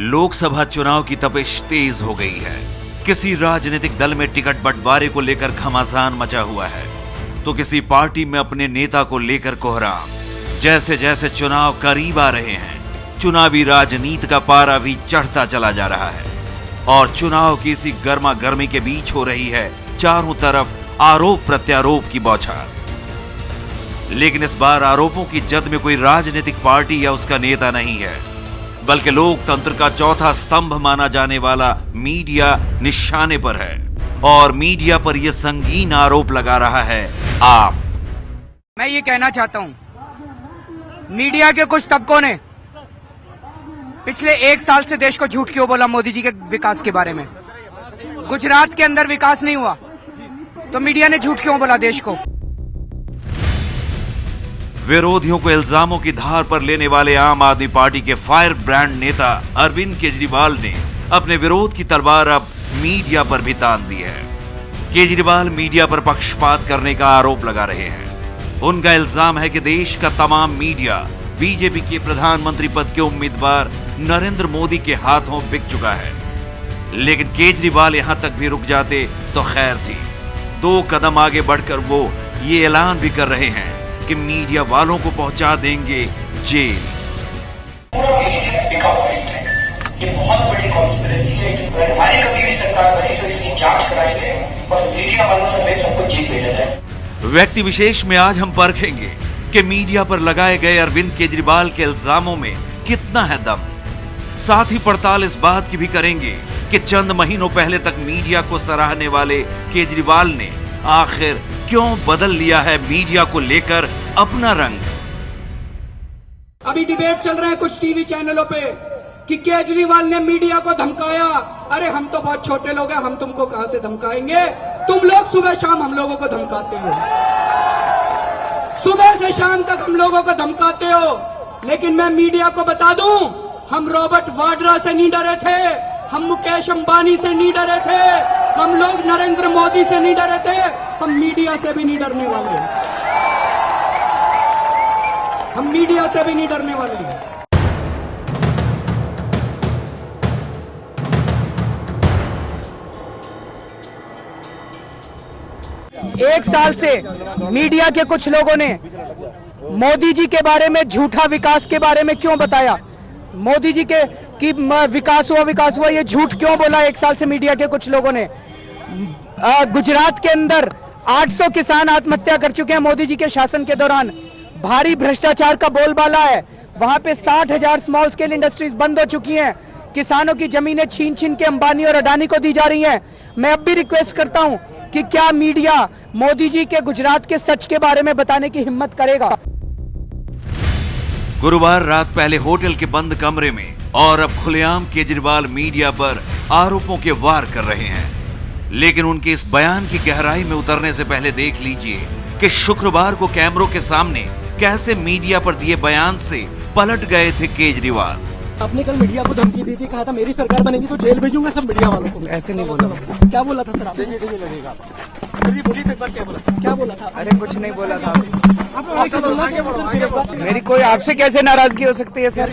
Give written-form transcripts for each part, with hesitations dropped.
लोकसभा चुनाव की तपिश तेज हो गई है। किसी राजनीतिक दल में टिकट बंटवारे को लेकर घमासान मचा हुआ है, तो किसी पार्टी में अपने नेता को लेकर कोहराम। जैसे जैसे चुनाव करीब आ रहे हैं, चुनावी राजनीति का पारा भी चढ़ता चला जा रहा है और चुनाव की इसी गर्मा गर्मी के बीच हो रही है चारों तरफ आरोप प्रत्यारोप की बौछार। लेकिन इस बार आरोपों की जद में कोई राजनीतिक पार्टी या उसका नेता नहीं है, बल्कि लोकतंत्र का चौथा स्तंभ माना जाने वाला मीडिया निशाने पर है और मीडिया पर यह संगीन आरोप लगा रहा है। आप मैं ये कहना चाहता हूं, मीडिया के कुछ तबकों ने पिछले 1 साल से देश को झूठ क्यों बोला मोदी जी के विकास के बारे में। गुजरात के अंदर विकास नहीं हुआ तो मीडिया ने झूठ क्यों बोला देश को। विरोधियों को इल्जामों की धार पर लेने वाले आम आदमी पार्टी के फायर ब्रांड नेता अरविंद केजरीवाल ने अपने विरोध की तलवार अब मीडिया पर भी तान दी है। केजरीवाल मीडिया पर पक्षपात करने का आरोप लगा रहे हैं। उनका इल्जाम है कि देश का तमाम मीडिया बीजेपी के प्रधानमंत्री पद के उम्मीदवार नरेंद्र मोदी के हाथों बिक चुका है। लेकिन केजरीवाल यहां तक भी रुक जाते तो खैर थी। 2 कदम आगे बढ़कर वो ये ऐलान भी कर रहे हैं कि मीडिया वालों को पहुंचा देंगे जेल। ये बहुत बड़ी कॉन्स्पिरेसी है। अगर हमारी कभी भी सरकार बनी तो इसकी जांच कराएंगे और मीडिया वालों समेत सबको जेल भेजा जाए। व्यक्ति विशेष में आज हम परखेंगे कि मीडिया पर लगाए गए अरविंद केजरीवाल के इल्जामों में कितना है दम। साथ ही पड़ताल इस बात की भी करेंगे कि चंद महीनों पहले तक मीडिया को सराहने वाले केजरीवाल ने आखिर क्यों बदल लिया है मीडिया को लेकर अपना रंग। अभी डिबेट चल रहे हैं कुछ टीवी चैनलों पे कि केजरीवाल ने मीडिया को धमकाया। अरे हम तो बहुत छोटे लोग हैं, हम तुमको कहां से धमकाएंगे। तुम लोग सुबह शाम हम लोगों को धमकाते हो, सुबह से शाम तक हम लोगों को धमकाते हो। लेकिन मैं मीडिया को बता दूं, हम रॉबर्ट वाड्रा से नहीं डरे थे, हम मुकेश अंबानी से नहीं डरे थे, हम लोग नरेंद्र मोदी से नहीं डरे थे, हम मीडिया से भी नहीं डरने वाले। हम मीडिया से भी नहीं डरने वाले। 1 साल से मीडिया के कुछ लोगों ने मोदी जी के बारे में झूठा विकास के बारे में क्यों बताया। मोदी जी के कि विकास हुआ ये झूठ क्यों बोला 1 साल से मीडिया के कुछ लोगों ने। गुजरात के अंदर 800 किसान आत्महत्या कर चुके हैं मोदी जी के शासन के दौरान। भारी भ्रष्टाचार का बोलबाला है। वहां पे 60,000 स्मॉल स्केल इंडस्ट्रीज बंद हो चुकी हैं। किसानों की जमीनें छीन छीन के अंबानी और अडानी को दी जा रही हैं। मैं अब भी रिक्वेस्ट करता हूं कि क्या मीडिया मोदी जी के गुजरात के सच के बारे में बताने की हिम्मत करेगा। गुरुवार रात पहले होटल के बंद कमरे में और अब खुलेआम केजरीवाल मीडिया पर आरोपों के वार कर रहे हैं। लेकिन उनके इस बयान की गहराई में उतरने से पहले देख लीजिए कि शुक्रवार को कैमरों के सामने कैसे मीडिया पर दिए बयान से पलट गए थे केजरीवाल। आपने कल मीडिया को धमकी दी थी, कहा था मेरी सरकार बनेगी तो जेल भेजूंगा सब मीडिया वालों को। ऐसे नहीं बोला। क्या बोला था सर आपने? लगेगा क्या बोला था? अरे कुछ नहीं बोला था। मेरी कोई आपसे कैसे नाराजगी हो सकती है सर।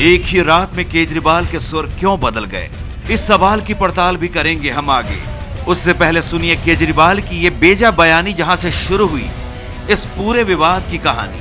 एक ही रात में केजरीवाल के सुर क्यों बदल गए, इस सवाल की पड़ताल भी करेंगे हम आगे। उससे पहले सुनिए केजरीवाल की ये बेजा बयानी जहां से शुरू हुई, इस पूरे विवाद की कहानी।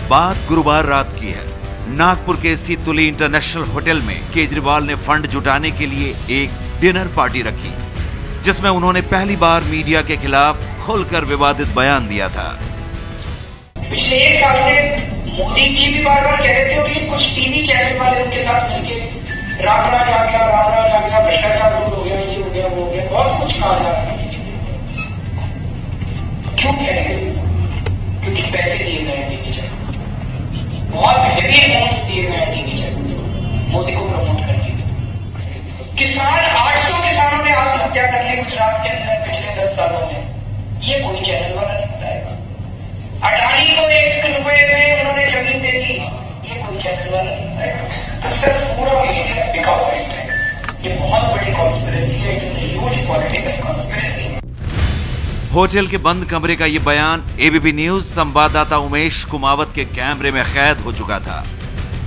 बात गुरुवार रात की है। नागपुर के सी तुली इंटरनेशनल होटल में केजरीवाल ने फंड जुटाने के लिए एक डिनर पार्टी रखी, जिसमें उन्होंने पहली बार मीडिया के खिलाफ खुलकर विवादित बयान दिया था। पिछले 1 साल से मोदी जी भी बार-बार कह रहे थे और ये कुछ टीवी चैनल वाले उनके साथ मिलके रामराज आ गया, भ्रष्टाचार दूर हो गया, ये हो गया, वो हो गया, बहुत कुछ कहा जा रहा है। क्यों कह रहे थे? क्योंकि पैसे दिए गए हैं टीवी चैनल, बहुत हेवी अमाउंट्स दिए गए हैं टीवी चैनल मोदी को प्रमोट करने के लिए। किसान 800 किसानों ने आत्महत्या कर ली गुजरात के अंदर पिछले 10 सालों में, ये कोई चैनल वाला नहीं बताएगा। अडानी को 1 रुपए में उन्होंने जमीन दे दी, ये कोई चैनल वाला नहीं बताएगा। तो सर पूरा मीडिया बिका हुआ है इस टाइम। ये बहुत बड़ी कॉन्स्पिरेसी है, it is a huge political conspiracy. Hotel के बंद कमरे का यह बयान एबीपी न्यूज संवाददाता उमेश कुमावत के कैमरे में कैद हो चुका था।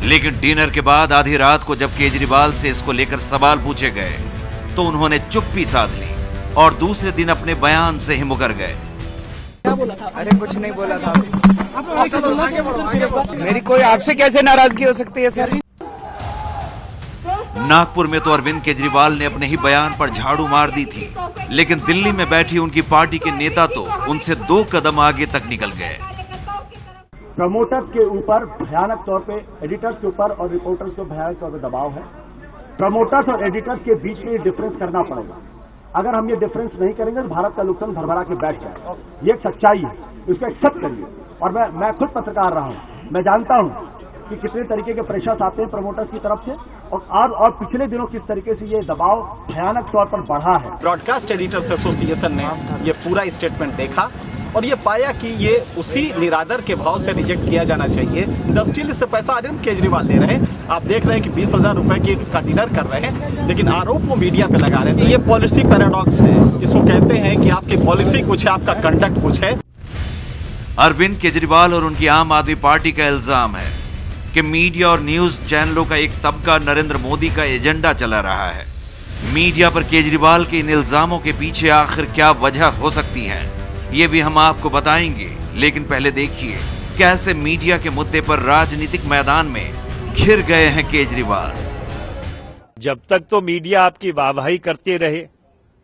लेकिन डिनर के बाद आधी रात को जब केजरीवाल से इसको लेकर सवाल पूछे गए तो उन्होंने चुप्पी साध ली और दूसरे दिन अपने बयान से ही मुकर गए। क्या बोला था? अरे कुछ नहीं बोला था। आपसे बोलना कि मेरी कोई आपसे कैसे नाराजगी हो सकती है सर? नागपुर में तो अरविंद केजरीवाल ने अपने ही बयान पर झाड़ू मार दी थी, लेकिन दिल्ली में बैठी उनकी पार्टी के नेता तो उनसे 2 कदम आगे तक निकल गए। प्रमोटर्स के ऊपर भयानक तौर पे, एडिटर्स के ऊपर और रिपोर्टर्स के भयानक तौर पे दबाव है। प्रमोटर्स और एडिटर्स के बीच में ये डिफरेंस करना पड़ेगा। अगर हम ये डिफरेंस नहीं करेंगे तो भारत का लोकतंत्र भरभरा के बैठ जाएगा। ये एक सच्चाई है, इसको एक्सेप्ट करिए। और मैं खुद पत्रकार रहा हूं, मैं जानता हूं कि कितने तरीके के प्रेशर्स आते हैं प्रमोटर्स की तरफ से और पिछले दिनों किस तरीके से ये दबाव भयानक तौर पर बढ़ा है। ब्रॉडकास्ट एडिटर्स एसोसिएशन ने ये पूरा स्टेटमेंट देखा और ये पाया कि ये उसी निरादर के भाव से रिजेक्ट किया जाना चाहिए। इंडस्ट्रियल से पैसा अरविंद केजरीवाल ले रहे हैं। आप देख रहे हैं कि 20,000 रुपए का डिनर कर रहे हैं, लेकिन आरोप वो मीडिया पे लगा रहे हैं। ये पॉलिसी पैराडॉक्स है, इसको कहते हैं कि आपकी पॉलिसी कुछ है, आपका कंडक्ट कुछ है। अरविंद केजरीवाल और उनकी आम आदमी पार्टी का इल्जाम है कि मीडिया और न्यूज चैनलों का एक तबका नरेंद्र मोदी का एजेंडा चला रहा है। मीडिया पर केजरीवाल के इन इल्जामों के पीछे आखिर क्या वजह हो सकती है, ये भी हम आपको बताएंगे। लेकिन पहले देखिए कैसे मीडिया के मुद्दे पर राजनीतिक मैदान में घिर गए हैं केजरीवाल। जब तक तो मीडिया आपकी वाहवाही करते रहे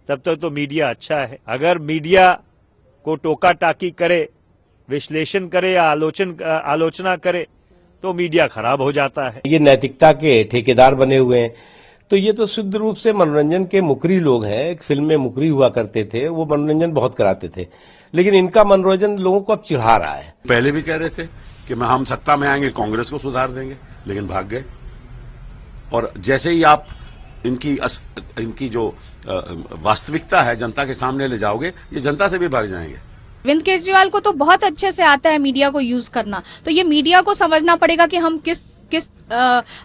तब तक तो मीडिया अच्छा है। अगर मीडिया को टोका टाकी करे, विश्लेषण करे या आलोचना करे तो मीडिया खराब हो जाता है। ये नैतिकता के ठेकेदार बने हुए हैं, तो ये तो शुद्ध रूप से मनोरंजन के मुकरी लोग हैं। एक फिल्म में मुकरी हुआ करते थे, वो मनोरंजन बहुत कराते थे, लेकिन इनका मनोरंजन लोगों को अब चिढ़ा रहा है। पहले भी कह रहे थे कि हम सत्ता में आएंगे कांग्रेस को सुधार देंगे, लेकिन भाग गए। और जैसे ही आप इनकी जो वास्तविकता है जनता के सामने ले जाओगे, ये जनता से भी भाग जाएंगे। अरविंद केजरीवाल को तो बहुत अच्छे से आता है मीडिया को यूज करना, तो ये मीडिया को समझना पड़ेगा कि हम किस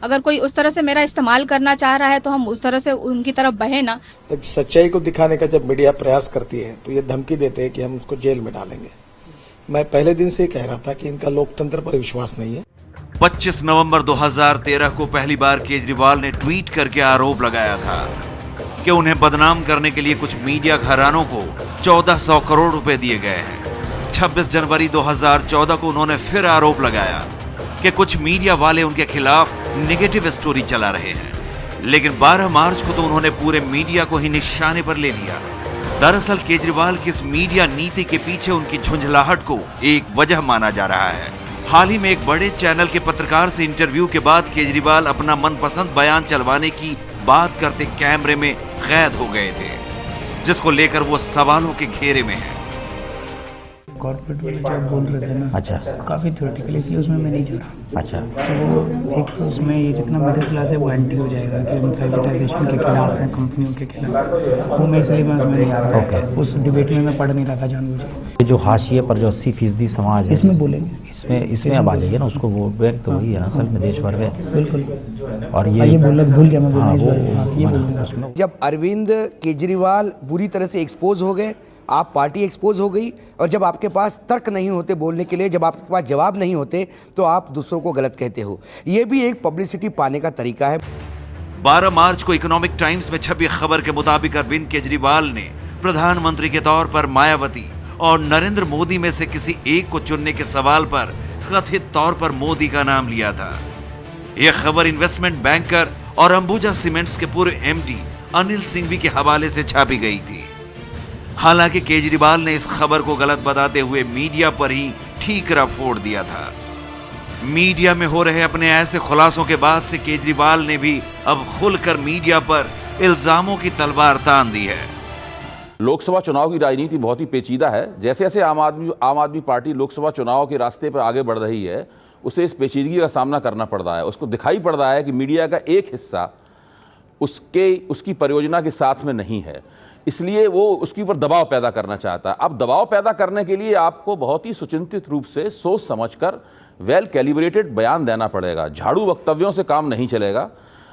अगर कोई उस तरह से मेरा इस्तेमाल करना चाह रहा है तो हम उस तरह से उनकी तरफ बहे ना। सच्चाई को दिखाने का जब मीडिया प्रयास करती है तो ये धमकी देते हैं कि हम उसको जेल में डालेंगे। मैं पहले दिन से कह रहा था कि इनका लोकतंत्र पर विश्वास नहीं है। 25 नवंबर 2013 को पहली बार केजरीवाल ने ट्वीट करके आरोप लगाया था कि उन्हें बदनाम करने के लिए कुछ मीडिया घरानों को 1400 करोड़ रुपए दिए गए हैं। 26 जनवरी 2014 को उन्होंने फिर आरोप लगाया कि कुछ मीडिया वाले उनके खिलाफ नेगेटिव स्टोरी चला रहे हैं। लेकिन 12 मार्च को तो उन्होंने पूरे मीडिया को ही निशाने पर ले लिया। दरअसल केजरीवाल की इस मीडिया नीति के पीछे उनकी झुंझलाहट को एक वजह माना जा रहा है। हाल ही में एक बड़े चैनल के पत्रकार से इंटरव्यू के बाद केजरीवाल अपना मनपसंद बयान चलवाने की बात करते कैमरे में कैद हो गए थे, जिसको लेकर वो सवालों के घेरे में है। कॉर्पोरेट वाले जो बोल रहे थे ना, अच्छा, काफी थ्योरेटिकली, इसलिए उसमें मैं नहीं जुड़ा। अच्छा, तो एक तो उसमें ये जितना मिडिल क्लास है वो एंटी हो जाएगा कि हम प्राइवेटाइजेशन के खिलाफ हैं, कंपनियों के खिलाफ, वो मैं इसलिए मैं उसमें नहीं आ रहा। ओके, उस डिबेट में मैं पढ़ नहीं रहा था जानबूझ। जो हाशिए पर जो 80% समाज है, इसमें बोलेंगे, इसमें अब आ जाइए ना, उसको वो बैंक तो वही है असल में देश भर में। बिल्कुल। और ये भूल गया मैं। जब अरविंद केजरीवाल बुरी तरह से एक्सपोज हो गए, आप पार्टी एक्सपोज हो गई, और जब आपके पास तर्क नहीं होते बोलने के लिए, जब आपके पास जवाब नहीं होते, तो आप दूसरों को गलत कहते हो। ये भी एक पब्लिसिटी पाने का तरीका है। 12 मार्च को इकोनॉमिक टाइम्स में छपी खबर के मुताबिक अरविंद केजरीवाल ने प्रधानमंत्री के तौर पर मायावती और नरेंद्र मोदी में से किसी एक को चुनने के सवाल पर कथित तौर पर मोदी का नाम लिया था। यह खबर इन्वेस्टमेंट बैंकर और अंबुजा सीमेंट्स के पूर्व एमडी अनिल सिंघवी के हवाले से छापी गई थी। हालांकि केजरीवाल ने इस खबर को गलत बताते हुए मीडिया पर ही ठीकरा फोड़ दिया था। मीडिया में हो रहे अपने ऐसे खुलासों के बाद से केजरीवाल ने भी अब खुलकर मीडिया पर इल्जामों की तलवार तान दी है। लोकसभा चुनाव की राजनीति बहुत ही पेचीदा है। जैसे जैसे आम आदमी पार्टी लोकसभा चुनाव के रास्ते पर आगे बढ़ रही है, उसे इस पेचीदगी का सामना करना पड़ रहा है। उसको दिखाई पड़ रहा है कि मीडिया का एक हिस्सा उसकी परियोजना के साथ में नहीं है, इसलिए वो उसके ऊपर दबाव पैदा करना चाहता है। अब दबाव पैदा करने के लिए आपको बहुत ही सुचिंतित रूप से सोच समझकर वेल कैलिब्रेटेड बयान देना पड़ेगा। झाड़ू वक्तव्यों से काम नहीं चलेगा।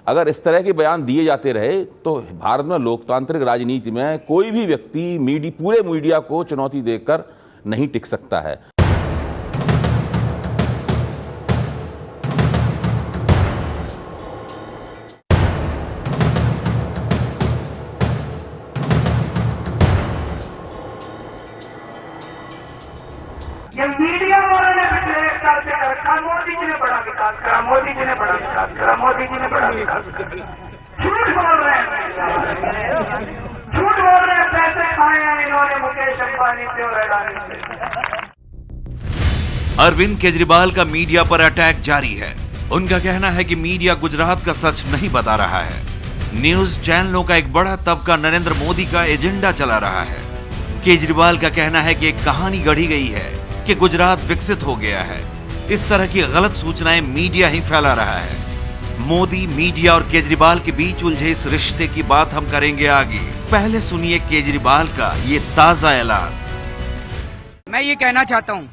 अगर इस तरह के बयान दिए जाते रहे तो भारत में लोकतांत्रिक राजनीति में कोई भी व्यक्ति पूरे मीडिया को चुनौती देकर नहीं टिक सकता है। मोदी जी ने बड़ा विकास करा, मोदी जी ने बड़ा विकास करा। झूठ बोल रहे हैं, झूठ बोल रहे हैं। पैसे खाए हैं इन्होंने मुकेश अंबानी से और अडानी से। अरविंद केजरीवाल का मीडिया पर अटैक जारी है। उनका कहना है कि मीडिया गुजरात का सच नहीं बता रहा है। न्यूज चैनलों का एक बड़ा तबका नरेंद्र मोदी का एजेंडा चला रहा है। केजरीवाल का कहना है कि एक कहानी गढ़ी गई है कि गुजरात विकसित हो गया है। इस तरह की गलत सूचनाएं मीडिया ही फैला रहा है। मोदी, मीडिया और केजरीवाल के बीच उलझे इस रिश्ते की बात हम करेंगे आगे। पहले सुनिए केजरीवाल का ये ताजा ऐलान। मैं ये कहना चाहता हूं,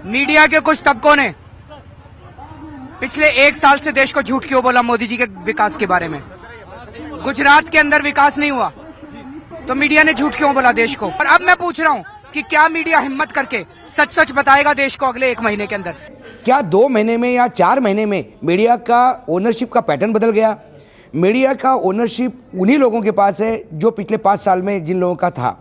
मीडिया के कुछ तबकों ने पिछले 1 साल से देश को झूठ क्यों बोला मोदी जी के विकास के बारे में। गुजरात के अंदर विकास नहीं हुआ तो मीडिया ने झूठ क्यों बोला देश को। और अब मैं पूछ रहा हूं कि क्या मीडिया हिम्मत करके सच सच बताएगा देश को अगले 1 महीने के अंदर? क्या 2 महीने में या 4 महीने में मीडिया का ओनरशिप का पैटर्न बदल गया? मीडिया का ओनरशिप उन्हीं लोगों के पास है जो पिछले 5 साल में जिन लोगों का था।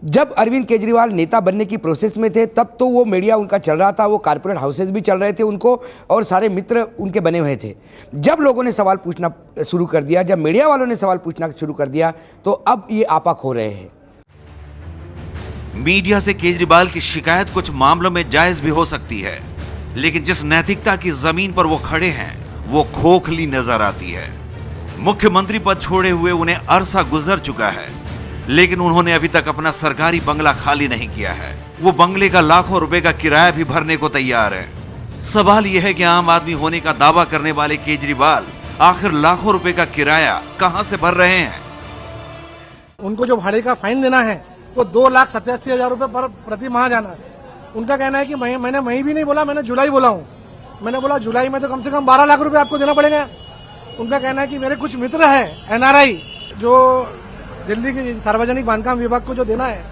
जब अरविंद केजरीवाल नेता बनने की प्रोसेस में थे तब तो वो मीडिया उनका चल रहा था, वो कारपोरेट हाउसेज भी चल रहे थे उनको, और सारे मित्र उनके बने हुए थे। जब लोगों ने सवाल पूछना शुरू कर दिया, जब मीडिया वालों ने सवाल पूछना शुरू कर दिया, तो अब ये आपा खो रहे हैं। मीडिया से केजरीवाल की शिकायत कुछ मामलों में जायज भी हो सकती है, लेकिन जिस नैतिकता की जमीन पर वो खड़े हैं वो खोखली नजर आती है। मुख्यमंत्री पद छोड़े हुए उन्हें अरसा गुजर चुका है, लेकिन उन्होंने अभी तक अपना सरकारी बंगला खाली नहीं किया है। वो बंगले का लाखों रुपए का किराया भी भरने को तैयार है। सवाल यह है कि आम आदमी होने का दावा करने वाले केजरीवाल आखिर लाखों रुपए का किराया कहां से भर रहे हैं? उनको जो भाड़े का फाइन देना है वो 2,87,000 रुपए पर प्रति माह जाना है। उनका कहना है कि मैंने मई भी नहीं बोला, मैंने जुलाई बोला हूँ। मैंने बोला जुलाई में तो कम से कम 12 लाख रुपए आपको देना पड़ेगा। उनका कहना है कि मेरे कुछ मित्र हैं NRI जो दिल्ली के सार्वजनिक बांधकाम विभाग को जो देना है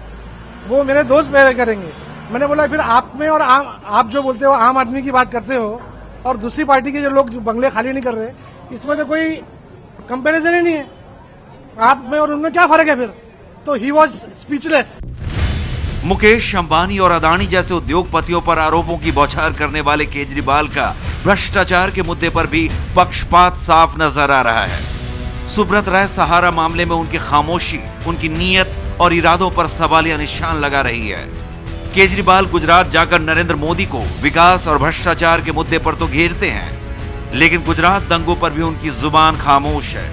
वो मेरे दोस्त पे करेंगे। मैंने बोला फिर आप में और आप जो बोलते हो आम आदमी की बात करते हो और दूसरी पार्टी के जो लोग बंगले खाली नहीं कर रहे, इसमें तो कोई कंपैरिजन ही नहीं है। आप में और उनमें क्या फर्क है फिर? तो he was speechless. Mukesh Ambani और अडानी जैसे उद्योगपतियों पर आरोपों की बौछार करने वाले केजरीवाल का भ्रष्टाचार के मुद्दे पर भी पक्षपात साफ नजर आ रहा है। सुब्रत राय सहारा मामले में उनकी खामोशी उनकी नीयत और इरादों पर सवालिया निशान लगा रही है। केजरीवाल गुजरात जाकर नरेंद्र मोदी को विकास और भ्रष्टाचार के मुद्दे पर तो घेरते हैं, लेकिन गुजरात दंगों पर भी उनकी जुबान खामोश है।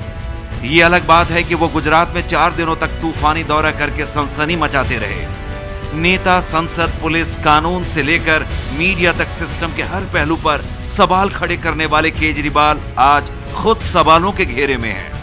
ये अलग बात है कि वो गुजरात में 4 दिनों तक तूफानी दौरा करके सनसनी मचाते रहे। नेता, संसद, पुलिस, कानून से लेकर मीडिया तक सिस्टम के हर पहलू पर सवाल खड़े करने वाले केजरीवाल आज खुद सवालों के घेरे में हैं।